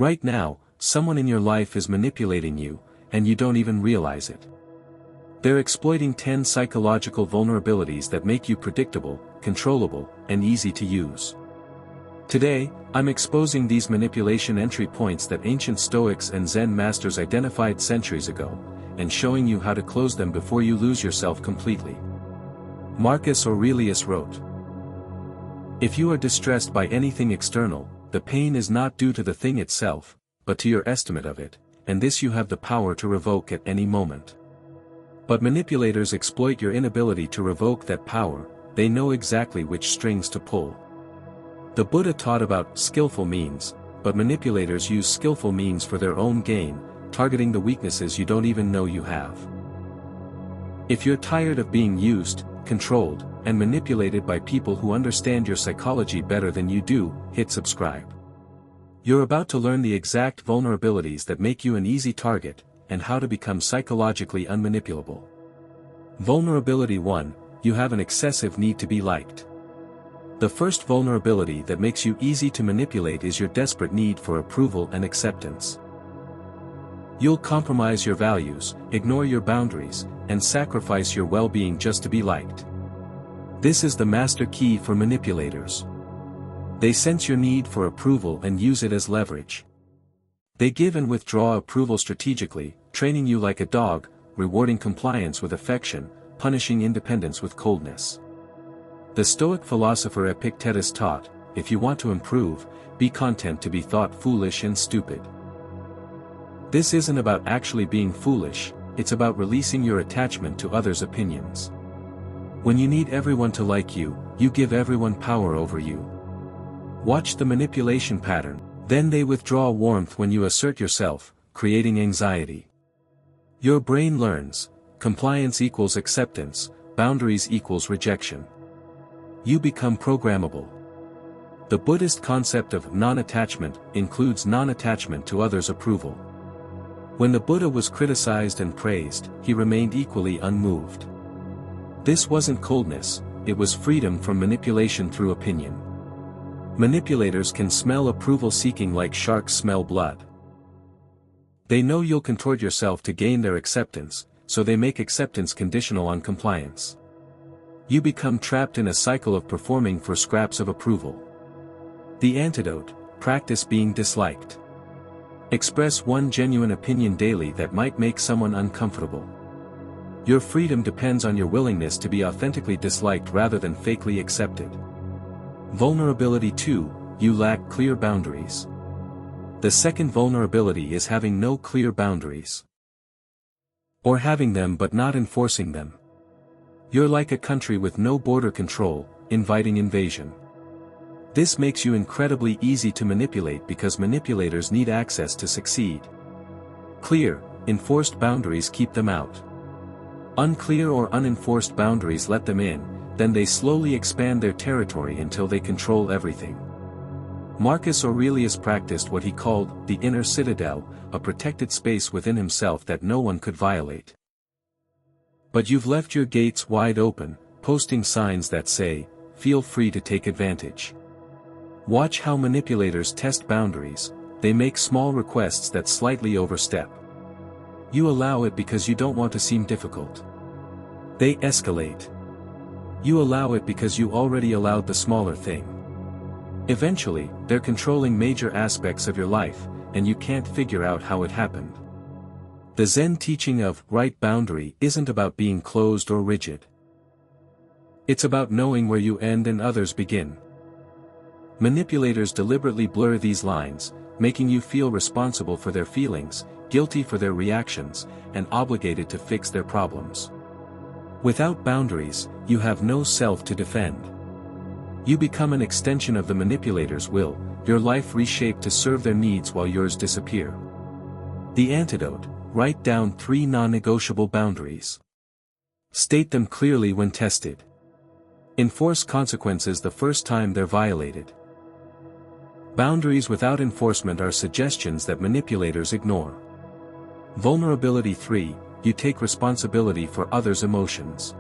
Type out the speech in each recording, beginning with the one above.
Right now, someone in your life is manipulating you, and you don't even realize it. They're exploiting 10 psychological vulnerabilities that make you predictable, controllable, and easy to use. Today, I'm exposing these manipulation entry points that ancient Stoics and Zen masters identified centuries ago, and showing you how to close them before you lose yourself completely. Marcus Aurelius wrote, "If you are distressed by anything external, the pain is not due to the thing itself, but to your estimate of it, and this you have the power to revoke at any moment." But manipulators exploit your inability to revoke that power. They know exactly which strings to pull. The Buddha taught about skillful means, but manipulators use skillful means for their own gain, targeting the weaknesses you don't even know you have. If you're tired of being used, controlled, and manipulated by people who understand your psychology better than you do, hit subscribe. You're about to learn the exact vulnerabilities that make you an easy target, and how to become psychologically unmanipulable. Vulnerability 1, you have an excessive need to be liked. The first vulnerability that makes you easy to manipulate is your desperate need for approval and acceptance. You'll compromise your values, ignore your boundaries, and sacrifice your well-being just to be liked. This is the master key for manipulators. They sense your need for approval and use it as leverage. They give and withdraw approval strategically, training you like a dog, rewarding compliance with affection, punishing independence with coldness. The Stoic philosopher Epictetus taught, if you want to improve, be content to be thought foolish and stupid. This isn't about actually being foolish, it's about releasing your attachment to others' opinions. When you need everyone to like you, you give everyone power over you. Watch the manipulation pattern, then they withdraw warmth when you assert yourself, creating anxiety. Your brain learns, compliance equals acceptance, boundaries equals rejection. You become programmable. The Buddhist concept of non-attachment includes non-attachment to others' approval. When the Buddha was criticized and praised, he remained equally unmoved. This wasn't coldness, it was freedom from manipulation through opinion. Manipulators can smell approval seeking like sharks smell blood. They know you'll contort yourself to gain their acceptance, so they make acceptance conditional on compliance. You become trapped in a cycle of performing for scraps of approval. The antidote: practice being disliked. Express one genuine opinion daily that might make someone uncomfortable. Your freedom depends on your willingness to be authentically disliked rather than fakely accepted. Vulnerability 2, you lack clear boundaries. The second vulnerability is having no clear boundaries. Or having them but not enforcing them. You're like a country with no border control, inviting invasion. This makes you incredibly easy to manipulate because manipulators need access to succeed. Clear, enforced boundaries keep them out. Unclear or unenforced boundaries let them in, then they slowly expand their territory until they control everything. Marcus Aurelius practiced what he called the inner citadel, a protected space within himself that no one could violate. But you've left your gates wide open, posting signs that say, "Feel free to take advantage." Watch how manipulators test boundaries. They make small requests that slightly overstep. You allow it because you don't want to seem difficult. They escalate. You allow it because you already allowed the smaller thing. Eventually, they're controlling major aspects of your life, and you can't figure out how it happened. The Zen teaching of right boundary isn't about being closed or rigid. It's about knowing where you end and others begin. Manipulators deliberately blur these lines, making you feel responsible for their feelings, guilty for their reactions, and obligated to fix their problems. Without boundaries, you have no self to defend. You become an extension of the manipulator's will, your life reshaped to serve their needs while yours disappear. The antidote: write down 3 non-negotiable boundaries. State them clearly when tested. Enforce consequences the first time they're violated. Boundaries without enforcement are suggestions that manipulators ignore. Vulnerability 3, you take responsibility for others' emotions.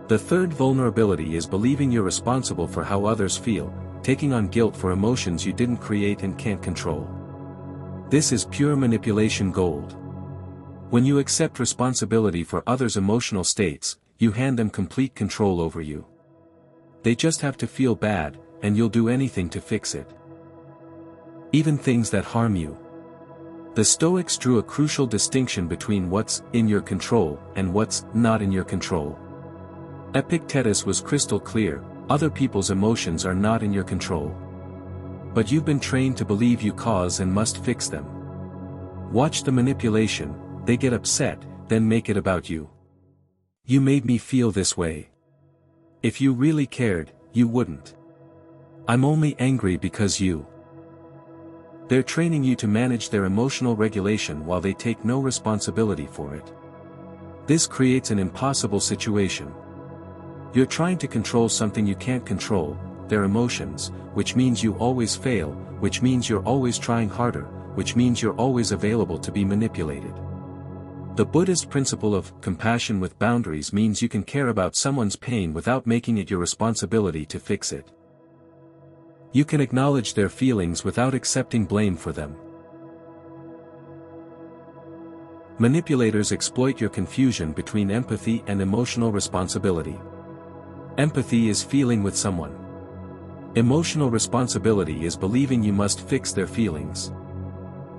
The third vulnerability is believing you're responsible for how others feel, taking on guilt for emotions you didn't create and can't control. This is pure manipulation gold. When you accept responsibility for others' emotional states, you hand them complete control over you. They just have to feel bad, and you'll do anything to fix it. Even things that harm you. The Stoics drew a crucial distinction between what's in your control and what's not in your control. Epictetus was crystal clear: other people's emotions are not in your control. But you've been trained to believe you cause and must fix them. Watch the manipulation: they get upset, then make it about you. You made me feel this way. If you really cared, you wouldn't. I'm only angry because you. They're training you to manage their emotional regulation while they take no responsibility for it. This creates an impossible situation. You're trying to control something you can't control, their emotions, which means you always fail, which means you're always trying harder, which means you're always available to be manipulated. The Buddhist principle of compassion with boundaries means you can care about someone's pain without making it your responsibility to fix it. You can acknowledge their feelings without accepting blame for them. Manipulators exploit your confusion between empathy and emotional responsibility. Empathy is feeling with someone. Emotional responsibility is believing you must fix their feelings.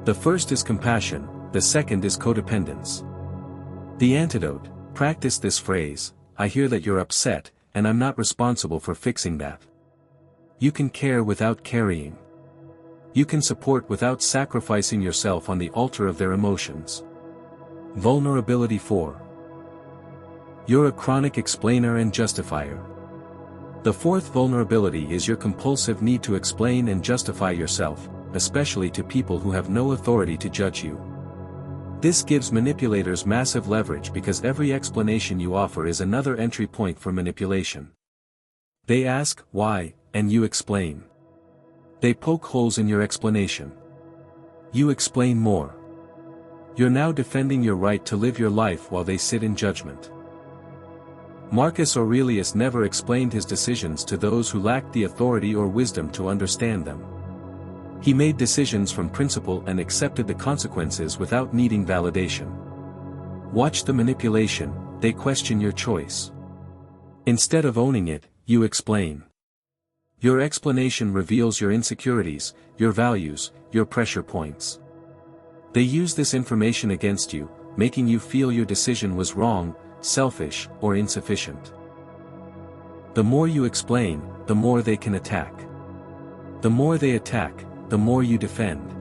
The first is compassion, the second is codependence. The antidote: practice this phrase: I hear that you're upset, and I'm not responsible for fixing that. You can care without carrying. You can support without sacrificing yourself on the altar of their emotions. Vulnerability 4. You're a chronic explainer and justifier. The fourth vulnerability is your compulsive need to explain and justify yourself, especially to people who have no authority to judge you. This gives manipulators massive leverage because every explanation you offer is another entry point for manipulation. They ask, why, and you explain. They poke holes in your explanation. You explain more. You're now defending your right to live your life while they sit in judgment. Marcus Aurelius never explained his decisions to those who lacked the authority or wisdom to understand them. He made decisions from principle and accepted the consequences without needing validation. Watch the manipulation: they question your choice. Instead of owning it, you explain. Your explanation reveals your insecurities, your values, your pressure points. They use this information against you, making you feel your decision was wrong, selfish, or insufficient. The more you explain, the more they can attack. The more they attack, the more you defend.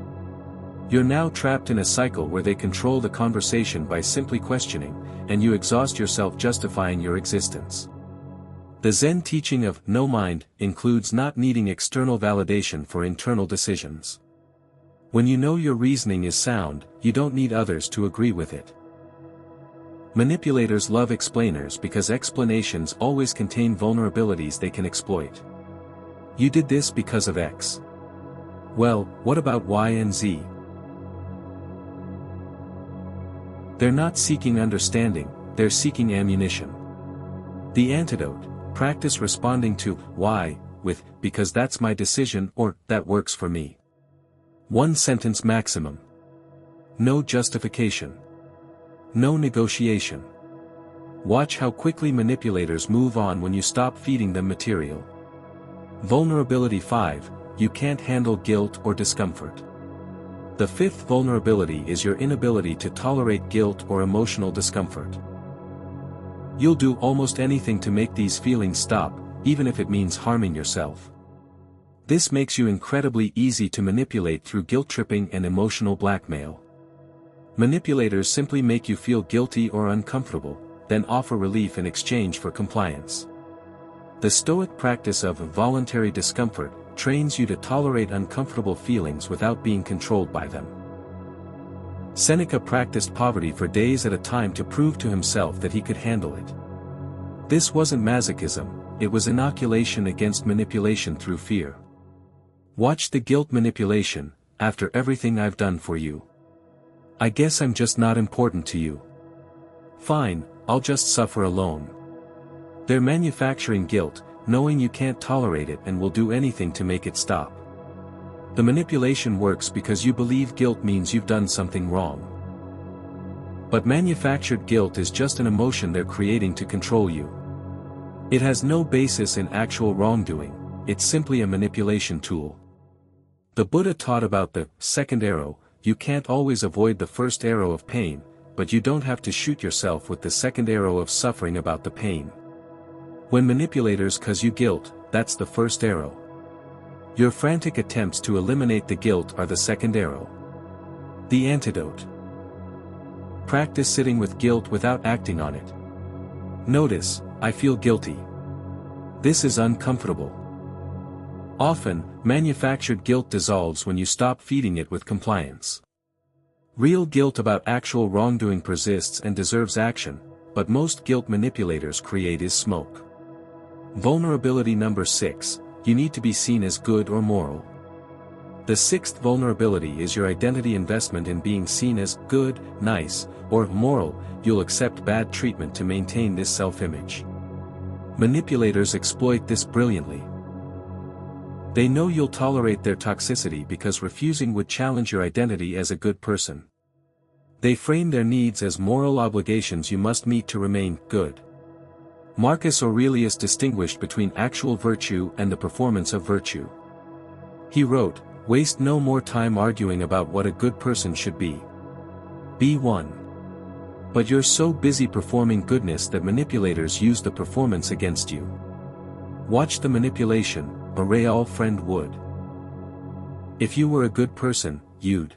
You're now trapped in a cycle where they control the conversation by simply questioning, and you exhaust yourself justifying your existence. The Zen teaching of no mind includes not needing external validation for internal decisions. When you know your reasoning is sound, you don't need others to agree with it. Manipulators love explainers because explanations always contain vulnerabilities they can exploit. You did this because of X. Well, what about Y and Z? They're not seeking understanding, they're seeking ammunition. The antidote: practice responding to why with because that's my decision or that works for me. One sentence maximum. No justification. No negotiation. Watch how quickly manipulators move on when you stop feeding them material. Vulnerability 5. You can't handle guilt or discomfort. The fifth vulnerability is your inability to tolerate guilt or emotional discomfort. You'll do almost anything to make these feelings stop, even if it means harming yourself. This makes you incredibly easy to manipulate through guilt-tripping and emotional blackmail. Manipulators simply make you feel guilty or uncomfortable, then offer relief in exchange for compliance. The Stoic practice of voluntary discomfort trains you to tolerate uncomfortable feelings without being controlled by them. Seneca practiced poverty for days at a time to prove to himself that he could handle it. This wasn't masochism, it was inoculation against manipulation through fear. Watch the guilt manipulation: after everything I've done for you. I guess I'm just not important to you. Fine, I'll just suffer alone. They're manufacturing guilt, knowing you can't tolerate it and will do anything to make it stop. The manipulation works because you believe guilt means you've done something wrong. But manufactured guilt is just an emotion they're creating to control you. It has no basis in actual wrongdoing, it's simply a manipulation tool. The Buddha taught about the second arrow. You can't always avoid the first arrow of pain, but you don't have to shoot yourself with the second arrow of suffering about the pain. When manipulators cause you guilt, that's the first arrow. Your frantic attempts to eliminate the guilt are the second arrow. The antidote. Practice sitting with guilt without acting on it. Notice, I feel guilty. This is uncomfortable. Often, manufactured guilt dissolves when you stop feeding it with compliance. Real guilt about actual wrongdoing persists and deserves action, but most guilt manipulators create is smoke. Vulnerability number 6, you need to be seen as good or moral. The sixth vulnerability is your identity investment in being seen as good, nice, or moral. You'll accept bad treatment to maintain this self-image. Manipulators exploit this brilliantly. They know you'll tolerate their toxicity because refusing would challenge your identity as a good person. They frame their needs as moral obligations you must meet to remain good. Marcus Aurelius distinguished between actual virtue and the performance of virtue. He wrote, "Waste no more time arguing about what a good person should be. Be one." But you're so busy performing goodness that manipulators use the performance against you. Watch the manipulation. A real friend would. If you were a good person, you'd.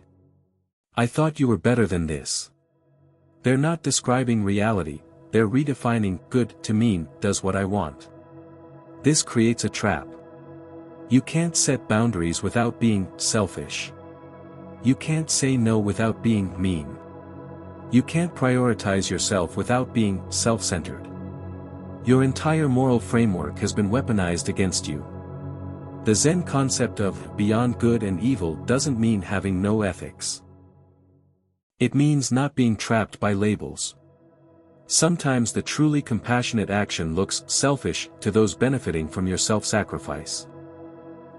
I thought you were better than this. They're not describing reality, they're redefining good to mean does what I want. This creates a trap. You can't set boundaries without being selfish. You can't say no without being mean. You can't prioritize yourself without being self-centered. Your entire moral framework has been weaponized against you. The Zen concept of beyond good and evil doesn't mean having no ethics. It means not being trapped by labels. Sometimes the truly compassionate action looks selfish to those benefiting from your self-sacrifice.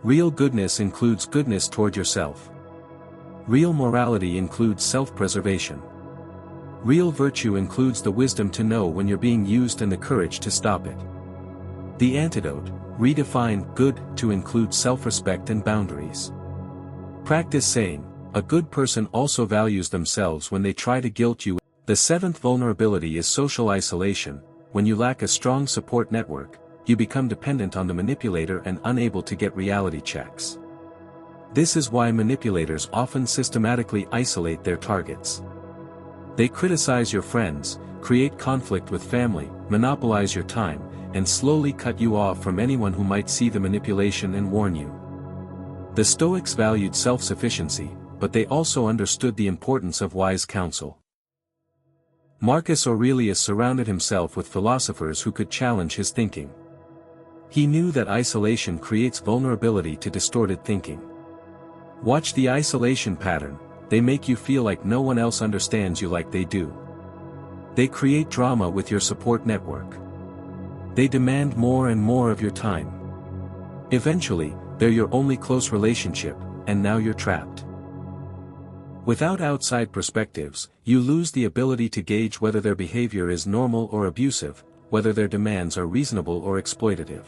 Real goodness includes goodness toward yourself. Real morality includes self-preservation. Real virtue includes the wisdom to know when you're being used and the courage to stop it. The antidote. Redefine good to include self-respect and boundaries. Practice saying, a good person also values themselves when they try to guilt you. The seventh vulnerability is social isolation. When you lack a strong support network, you become dependent on the manipulator and unable to get reality checks. This is why manipulators often systematically isolate their targets. They criticize your friends, create conflict with family, monopolize your time, and slowly cut you off from anyone who might see the manipulation and warn you. The Stoics valued self-sufficiency, but they also understood the importance of wise counsel. Marcus Aurelius surrounded himself with philosophers who could challenge his thinking. He knew that isolation creates vulnerability to distorted thinking. Watch the isolation pattern. They make you feel like no one else understands you like they do. They create drama with your support network. They demand more and more of your time. Eventually, they're your only close relationship, and now you're trapped. Without outside perspectives, you lose the ability to gauge whether their behavior is normal or abusive, whether their demands are reasonable or exploitative.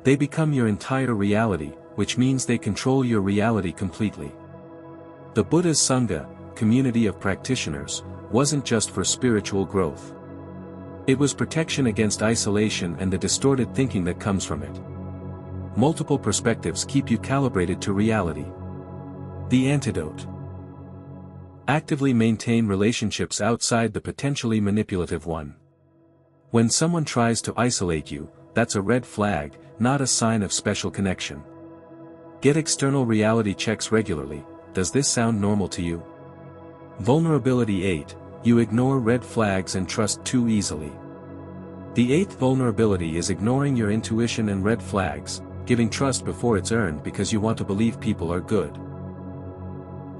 They become your entire reality, which means they control your reality completely. The Buddha's Sangha, community of practitioners, wasn't just for spiritual growth. It was protection against isolation and the distorted thinking that comes from it. Multiple perspectives keep you calibrated to reality. The antidote. Actively maintain relationships outside the potentially manipulative one. When someone tries to isolate you, that's a red flag, not a sign of special connection. Get external reality checks regularly. Does this sound normal to you? Vulnerability 8. You ignore red flags and trust too easily. The eighth vulnerability is ignoring your intuition and red flags, giving trust before it's earned because you want to believe people are good.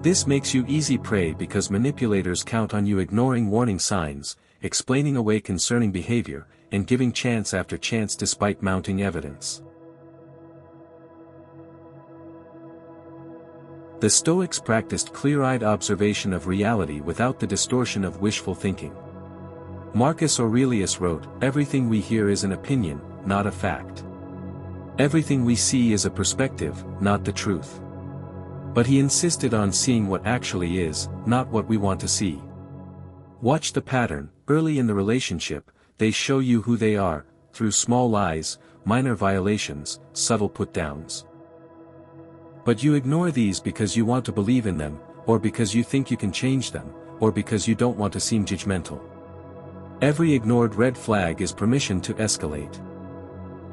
This makes you easy prey because manipulators count on you ignoring warning signs, explaining away concerning behavior, and giving chance after chance despite mounting evidence. The Stoics practiced clear-eyed observation of reality without the distortion of wishful thinking. Marcus Aurelius wrote, "Everything we hear is an opinion, not a fact. Everything we see is a perspective, not the truth." But he insisted on seeing what actually is, not what we want to see. Watch the pattern. Early in the relationship, they show you who they are, through small lies, minor violations, subtle put-downs. But you ignore these because you want to believe in them, or because you think you can change them, or because you don't want to seem judgmental. Every ignored red flag is permission to escalate.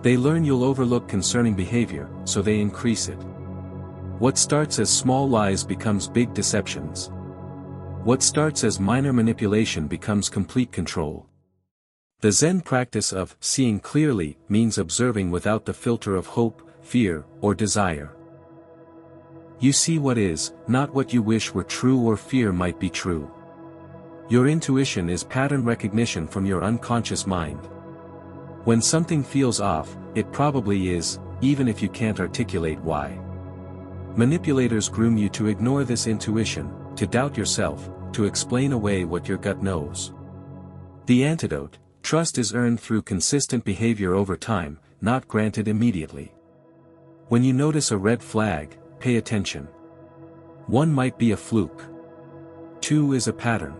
They learn you'll overlook concerning behavior, so they increase it. What starts as small lies becomes big deceptions. What starts as minor manipulation becomes complete control. The Zen practice of seeing clearly means observing without the filter of hope, fear, or desire. You see what is, not what you wish were true or fear might be true. Your intuition is pattern recognition from your unconscious mind. When something feels off, it probably is, even if you can't articulate why. Manipulators groom you to ignore this intuition, to doubt yourself, to explain away what your gut knows. The antidote: trust is earned through consistent behavior over time, not granted immediately. When you notice a red flag, pay attention. 1 might be a fluke. 2 is a pattern.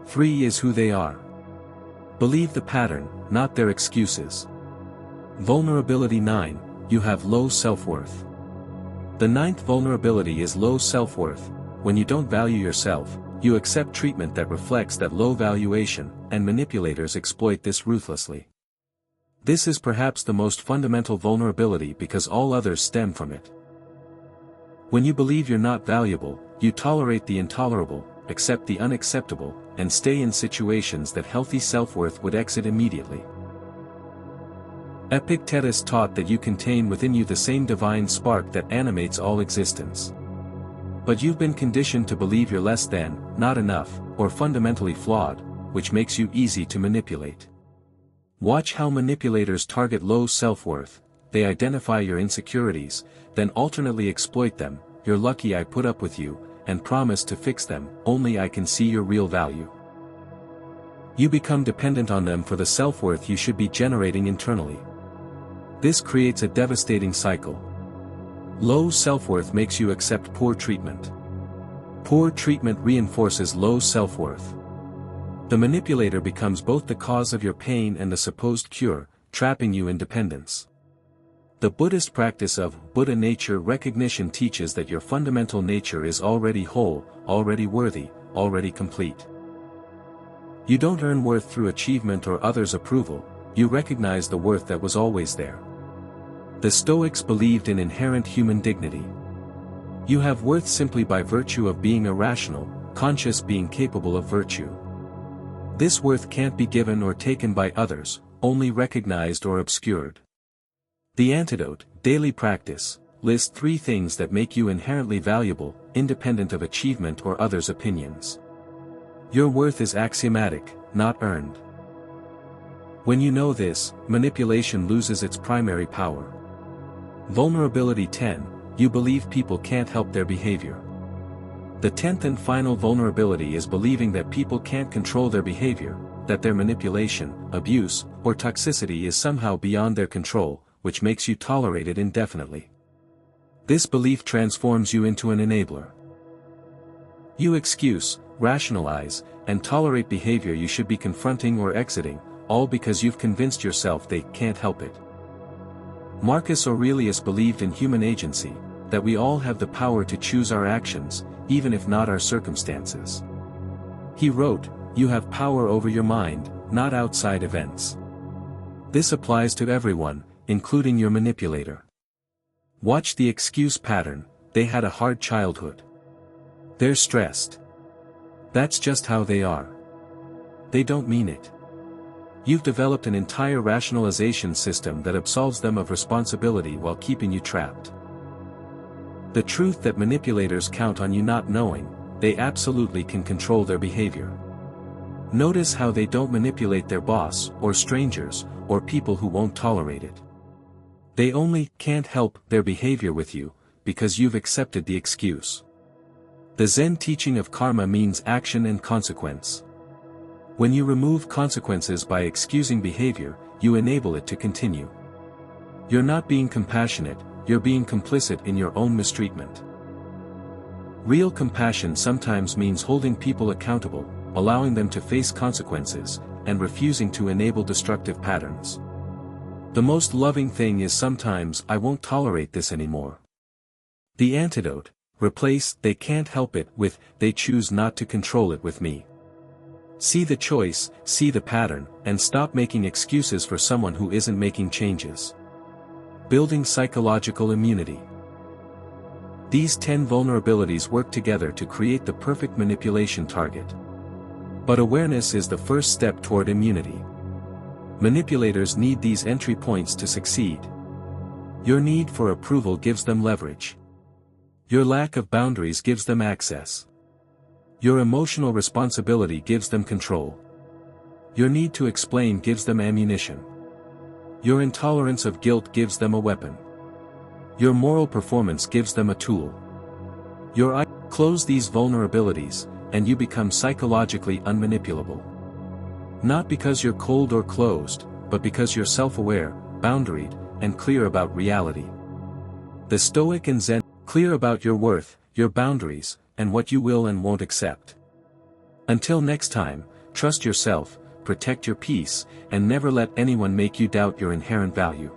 3 is who they are. Believe the pattern, not their excuses. Vulnerability 9, you have low self-worth. The 9th vulnerability is low self-worth. When you don't value yourself, you accept treatment that reflects that low valuation, and manipulators exploit this ruthlessly. This is perhaps the most fundamental vulnerability because all others stem from it. When you believe you're not valuable, you tolerate the intolerable, accept the unacceptable, and stay in situations that healthy self-worth would exit immediately. Epictetus taught that you contain within you the same divine spark that animates all existence. But you've been conditioned to believe you're less than, not enough, or fundamentally flawed, which makes you easy to manipulate. Watch how manipulators target low self-worth. They identify your insecurities, then alternately exploit them. "You're lucky I put up with you," and promise to fix them, "only I can see your real value." You become dependent on them for the self-worth you should be generating internally. This creates a devastating cycle. Low self-worth makes you accept poor treatment. Poor treatment reinforces low self-worth. The manipulator becomes both the cause of your pain and the supposed cure, trapping you in dependence. The Buddhist practice of Buddha nature recognition teaches that your fundamental nature is already whole, already worthy, already complete. You don't earn worth through achievement or others' approval, you recognize the worth that was always there. The Stoics believed in inherent human dignity. You have worth simply by virtue of being irrational, conscious being capable of virtue. This worth can't be given or taken by others, only recognized or obscured. The antidote: daily practice. List 3 things that make you inherently valuable, independent of achievement or others' opinions. Your worth is axiomatic, not earned. When you know this, manipulation loses its primary power. Vulnerability 10, you believe people can't help their behavior. The 10th and final vulnerability is believing that people can't control their behavior, that their manipulation, abuse, or toxicity is somehow beyond their control, which makes you tolerate it indefinitely. This belief transforms you into an enabler. You excuse, rationalize, and tolerate behavior you should be confronting or exiting, all because you've convinced yourself they can't help it. Marcus Aurelius believed in human agency, that we all have the power to choose our actions, even if not our circumstances. He wrote, "You have power over your mind, not outside events." This applies to everyone, including your manipulator. Watch the excuse pattern: they had a hard childhood. They're stressed. That's just how they are. They don't mean it. You've developed an entire rationalization system that absolves them of responsibility while keeping you trapped. The truth that manipulators count on you not knowing: they absolutely can control their behavior. Notice how they don't manipulate their boss, or strangers, or people who won't tolerate it. They only can't help their behavior with you, because you've accepted the excuse. The Zen teaching of karma means action and consequence. When you remove consequences by excusing behavior, you enable it to continue. You're not being compassionate, you're being complicit in your own mistreatment. Real compassion sometimes means holding people accountable, allowing them to face consequences, and refusing to enable destructive patterns. The most loving thing is sometimes "I won't tolerate this anymore." The antidote: replace "they can't help it" with "they choose not to control it with me." See the choice, see the pattern, and stop making excuses for someone who isn't making changes. Building psychological immunity. These 10 vulnerabilities work together to create the perfect manipulation target. But awareness is the first step toward immunity. Manipulators need these entry points to succeed. Your need for approval gives them leverage. Your lack of boundaries gives them access. Your emotional responsibility gives them control. Your need to explain gives them ammunition. Your intolerance of guilt gives them a weapon. Your moral performance gives them a tool. Close these vulnerabilities, and you become psychologically unmanipulable. Not because you're cold or closed, but because you're self-aware, boundaried, and clear about reality. The Stoic and Zen: clear about your worth, your boundaries, and what you will and won't accept. Until next time, trust yourself, protect your peace, and never let anyone make you doubt your inherent value.